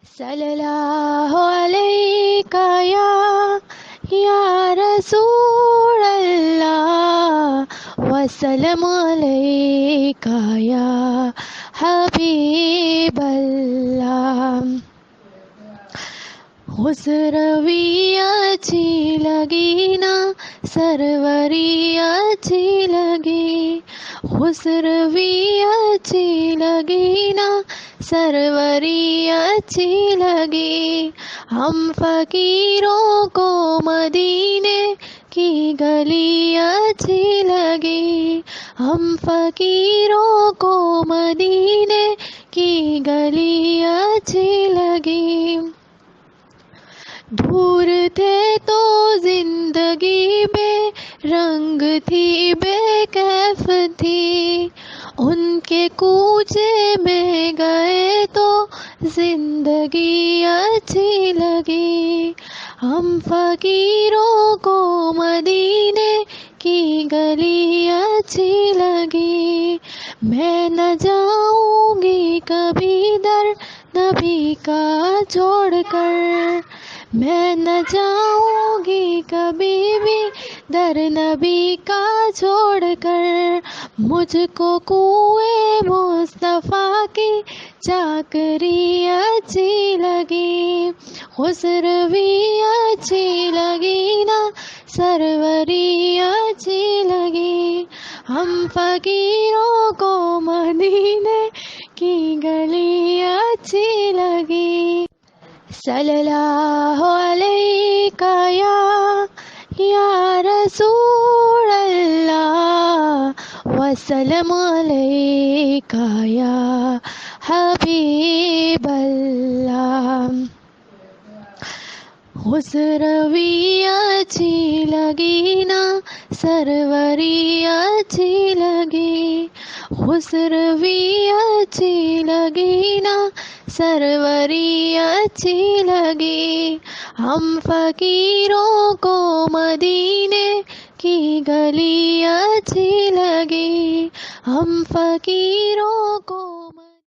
صلی اللہ علیکہ یا رسول اللہ، وسلم علیکہ یا حبیب اللہ۔ خسروی اچھی لگی نا، سروری اچھی لگی، خسروی اچھی لگی نا، سروری اچھی لگی۔ ہم فقیروں کو مدینے کی گلی اچھی لگی، ہم فقیروں کو مدینے کی گلی اچھی لگی۔ دور تھے تو زندگی بے رنگ تھی، بے کیف تھی، ان کے کوچے میں گئے تو زندگی اچھی لگی۔ ہم فقیروں کو مدینے کی گلی اچھی لگی۔ میں نہ جاؤں گی کبھی در نبی کا چھوڑ کر، میں نہ جاؤں گی کبھی بھی در نبی کا چھوڑ کر۔ مجھ کو کوئے مصطفیٰ کی چاکری اچھی لگی، خسروی اچھی لگی نا، سروری اچھی لگی۔ ہم فقیروں کو مدینے کی گلی اچھی لگی۔ صلی اللہ علیکہ یا رسول اللہ، وسلم علیکہ یا حبیب اللہ۔ خسروی اچھی لگی نا، سروری اچھی لگی، خسروی اچھی لگی نا، سروری اچھی لگی۔ ہم فقیروں کو مدینے کی گلی اچھی لگی، ہم فقیروں کو